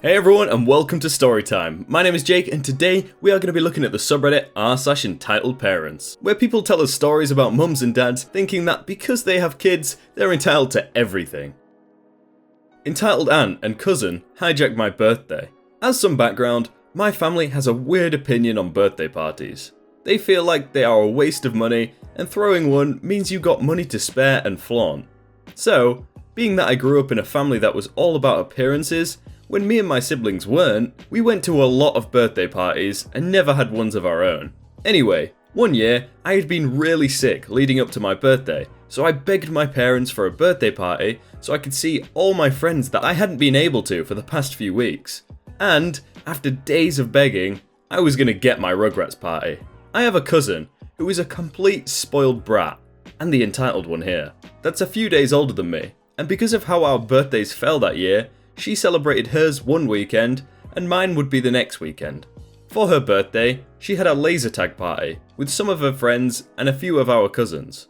Hey everyone and welcome to Storytime. My name is Jake and today we are going to be looking at the subreddit r/entitledparents, where people tell us stories about mums and dads thinking that because they have kids, they're entitled to everything. Entitled aunt and cousin hijacked my birthday. As some background, my family has a weird opinion on birthday parties. They feel like they are a waste of money and throwing one means you got money to spare and flaunt. So, being that I grew up in a family that was all about appearances, when me and my siblings weren't, we went to a lot of birthday parties and never had ones of our own. Anyway, one year, I had been really sick leading up to my birthday, so I begged my parents for a birthday party so I could see all my friends that I hadn't been able to for the past few weeks. And, after days of begging, I was gonna get my Rugrats party. I have a cousin who is a complete spoiled brat, and the entitled one here, that's a few days older than me, and because of how our birthdays fell that year, she celebrated hers one weekend, and mine would be the next weekend. For her birthday, she had a laser tag party with some of her friends and a few of our cousins.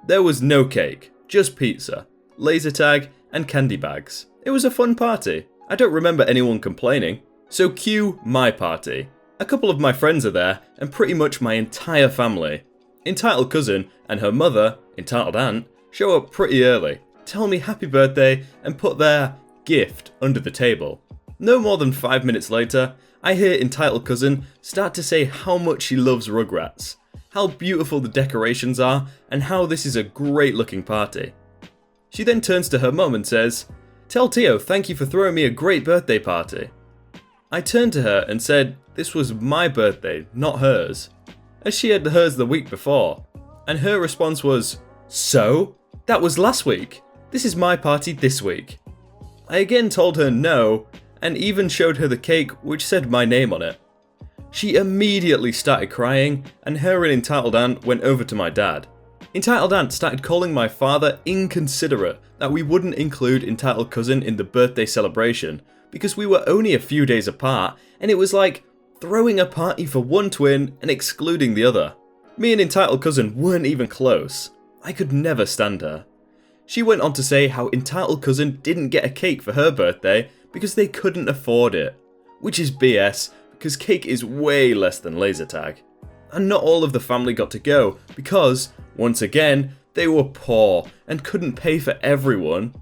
There was no cake, just pizza, laser tag, and candy bags. It was a fun party. I don't remember anyone complaining. So cue my party. A couple of my friends are there, and pretty much my entire family. Entitled cousin and her mother, entitled aunt, show up pretty early, tell me happy birthday, and put their gift under the table. No more than 5 minutes later, I hear entitled cousin start to say how much she loves Rugrats, how beautiful the decorations are, and how this is a great looking party. She then turns to her mum and says, "Tell Tio thank you for throwing me a great birthday party." I turned to her and said this was my birthday, not hers, as she had hers the week before, and her response was, "So? That was last week. This is my party this week." I again told her no, and even showed her the cake which said my name on it. She immediately started crying, and her and entitled aunt went over to my dad. Entitled aunt started calling my father inconsiderate that we wouldn't include entitled cousin in the birthday celebration, because we were only a few days apart, and it was like throwing a party for one twin and excluding the other. Me and entitled cousin weren't even close. I could never stand her. She went on to say how entitled cousin didn't get a cake for her birthday because they couldn't afford it. Which is BS, because cake is way less than laser tag. And not all of the family got to go because, once again, they were poor and couldn't pay for everyone.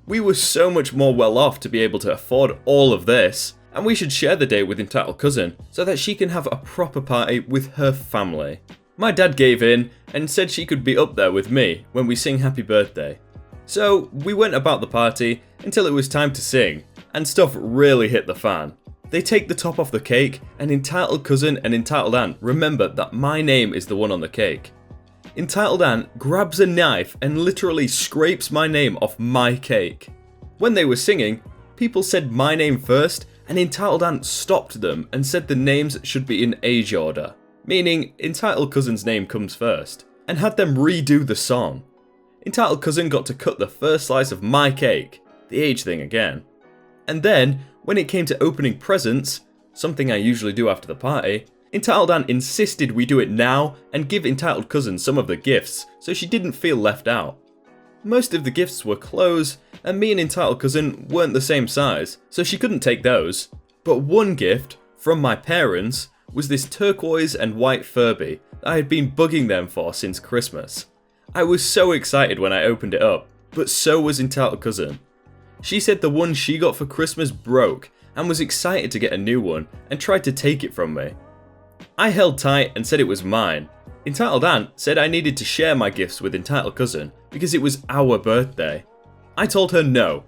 We were so much more well off to be able to afford all of this, and we should share the day with entitled cousin so that she can have a proper party with her family. My dad gave in and said she could be up there with me when we sing happy birthday. So we went about the party until it was time to sing, and stuff really hit the fan. They take the top off the cake, and entitled cousin and entitled aunt remember that my name is the one on the cake. Entitled aunt grabs a knife and literally scrapes my name off my cake. When they were singing, people said my name first, and entitled aunt stopped them and said the names should be in age order, meaning entitled cousin's name comes first, and had them redo the song. Entitled cousin got to cut the first slice of my cake, the age thing again. And then, when it came to opening presents, something I usually do after the party, entitled aunt insisted we do it now and give entitled cousin some of the gifts so she didn't feel left out. Most of the gifts were clothes, and me and entitled cousin weren't the same size, so she couldn't take those. But one gift, from my parents, was this turquoise and white Furby that I had been bugging them for since Christmas. I was so excited when I opened it up, but so was entitled cousin. She said the one she got for Christmas broke and was excited to get a new one and tried to take it from me. I held tight and said it was mine. Entitled aunt said I needed to share my gifts with entitled cousin because it was our birthday. I told her no.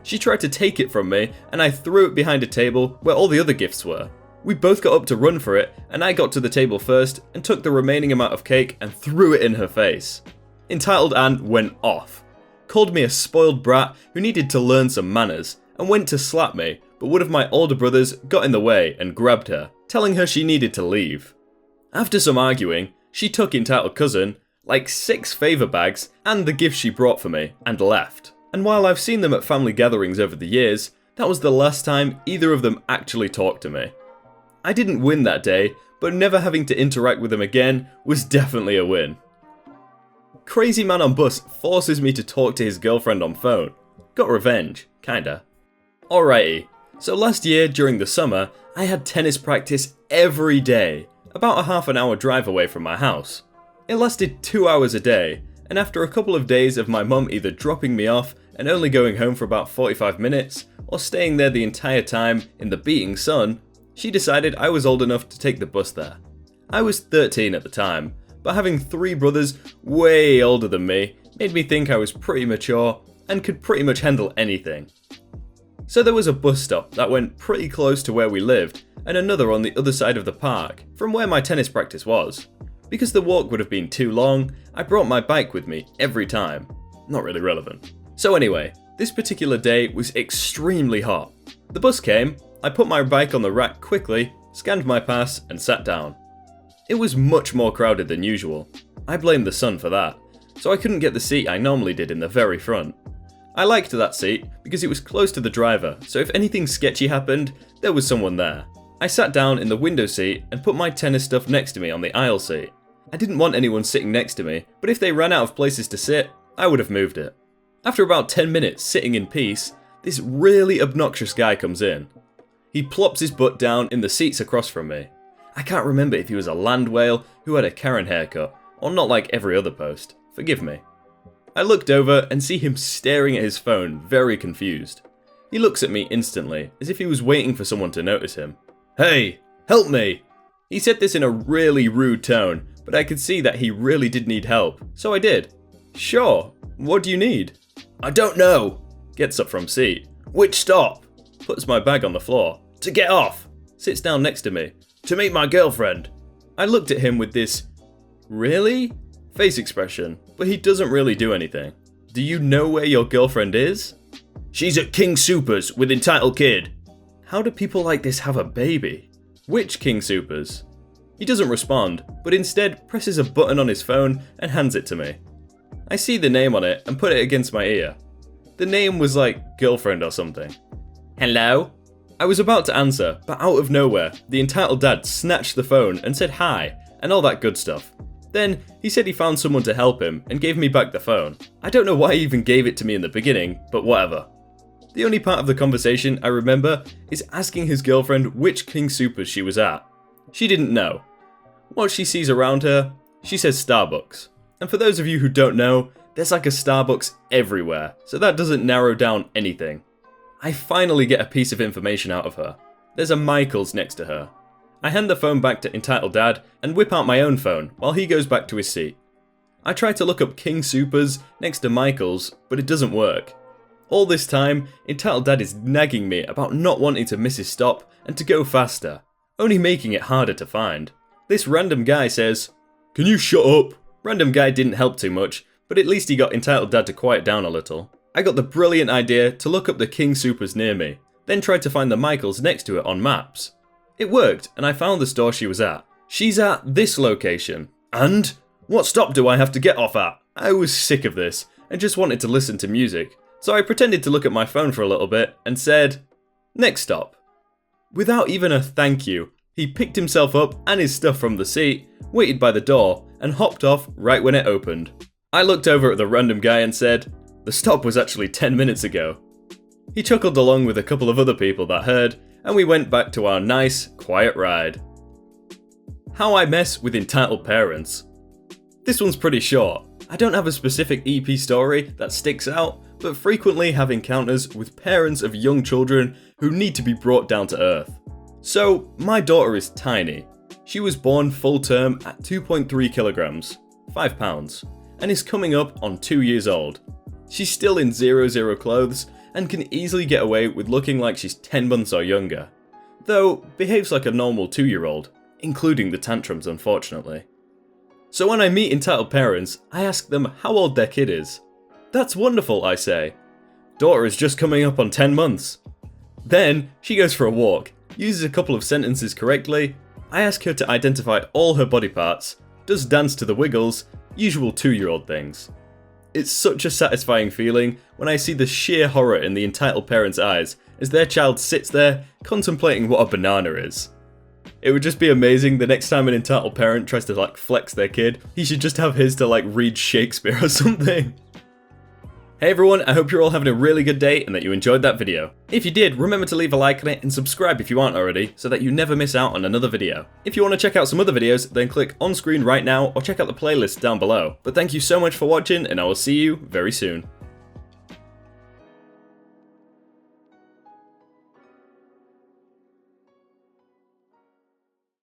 She tried to take it from me and I threw it behind a table where all the other gifts were. We both got up to run for it and I got to the table first and took the remaining amount of cake and threw it in her face. Entitled aunt went off, called me a spoiled brat who needed to learn some manners, and went to slap me, but one of my older brothers got in the way and grabbed her, telling her she needed to leave. After some arguing, she took entitled cousin, like 6 favour bags, and the gift she brought for me, and left. And while I've seen them at family gatherings over the years, that was the last time either of them actually talked to me. I didn't win that day, but never having to interact with them again was definitely a win. Crazy man on bus forces me to talk to his girlfriend on phone. Got revenge, kinda. Alrighty, So last year, during the summer, I had tennis practice every day, about a half an hour drive away from my house. It lasted 2 hours a day, and after a couple of days of my mum either dropping me off and only going home for about 45 minutes, or staying there the entire time in the beating sun, she decided I was old enough to take the bus there. I was 13 at the time, but having 3 brothers way older than me made me think I was pretty mature and could pretty much handle anything. So there was a bus stop that went pretty close to where we lived, and another on the other side of the park, from where my tennis practice was. Because the walk would have been too long, I brought my bike with me every time. Not really relevant. So anyway, this particular day was extremely hot. The bus came, I put my bike on the rack quickly, scanned my pass, and sat down. It was much more crowded than usual. I blamed the sun for that, so I couldn't get the seat I normally did in the very front. I liked that seat because it was close to the driver, so if anything sketchy happened, there was someone there. I sat down in the window seat and put my tennis stuff next to me on the aisle seat. I didn't want anyone sitting next to me, but if they ran out of places to sit, I would have moved it. After about 10 minutes sitting in peace, this really obnoxious guy comes in. He plops his butt down in the seats across from me. I can't remember if he was a land whale who had a Karen haircut, or not like every other post. Forgive me. I looked over and see him staring at his phone, very confused. He looks at me instantly, as if he was waiting for someone to notice him. "Hey, help me!" He said this in a really rude tone, but I could see that he really did need help, so I did. "Sure, what do you need?" "I don't know." Gets up from seat. "Which stop?" Puts my bag on the floor. "To get off." Sits down next to me. "To meet my girlfriend." I looked at him with this, "Really?" face expression, but he doesn't really do anything. "Do you know where your girlfriend is?" "She's at King Soopers with Entitled Kid." How do people like this have a baby? Which King Soopers? He doesn't respond, but instead presses a button on his phone and hands it to me. I see the name on it and put it against my ear. The name was like girlfriend or something. "Hello?" I was about to answer, but out of nowhere, the entitled dad snatched the phone and said hi, and all that good stuff. Then, he said he found someone to help him and gave me back the phone. I don't know why he even gave it to me in the beginning, but whatever. The only part of the conversation I remember is asking his girlfriend which King Soopers she was at. She didn't know. What she sees around her, she says Starbucks. And for those of you who don't know, there's like a Starbucks everywhere, so that doesn't narrow down anything. I finally get a piece of information out of her. There's a Michael's next to her. I hand the phone back to Entitled Dad and whip out my own phone while he goes back to his seat. I try to look up King Soopers next to Michael's, but it doesn't work. All this time, Entitled Dad is nagging me about not wanting to miss his stop and to go faster, only making it harder to find. This random guy says, "Can you shut up?" Random guy didn't help too much, but at least he got Entitled Dad to quiet down a little. I got the brilliant idea to look up the King Soopers near me, then tried to find the Michaels next to it on maps. It worked, and I found the store she was at. She's at this location. And? What stop do I have to get off at? I was sick of this, and just wanted to listen to music, so I pretended to look at my phone for a little bit, and said, "Next stop." Without even a thank you, he picked himself up and his stuff from the seat, waited by the door, and hopped off right when it opened. I looked over at the random guy and said, "The stop was actually 10 minutes ago." He chuckled along with a couple of other people that heard, and we went back to our nice, quiet ride. How I mess with entitled parents. This one's pretty short. I don't have a specific EP story that sticks out, but frequently have encounters with parents of young children who need to be brought down to earth. So, my daughter is tiny. She was born full term at 2.3 kilograms, 5 pounds, and is coming up on 2 years old. She's still in 00 clothes and can easily get away with looking like she's 10 months or younger, though behaves like a normal 2-year-old, including the tantrums unfortunately. So when I meet entitled parents, I ask them how old their kid is. "That's wonderful," I say. "Daughter is just coming up on 10 months. Then, she goes for a walk, uses a couple of sentences correctly, I ask her to identify all her body parts, does dance to the wiggles, usual 2-year-old things. It's such a satisfying feeling when I see the sheer horror in the entitled parents' eyes as their child sits there contemplating what a banana is. It would just be amazing the next time an entitled parent tries to flex their kid, he should just have his to read Shakespeare or something. Hey everyone, I hope you're all having a really good day and that you enjoyed that video. If you did, remember to leave a like on it and subscribe if you aren't already, so that you never miss out on another video. If you want to check out some other videos, then click on screen right now or check out the playlist down below. But thank you so much for watching and I will see you very soon.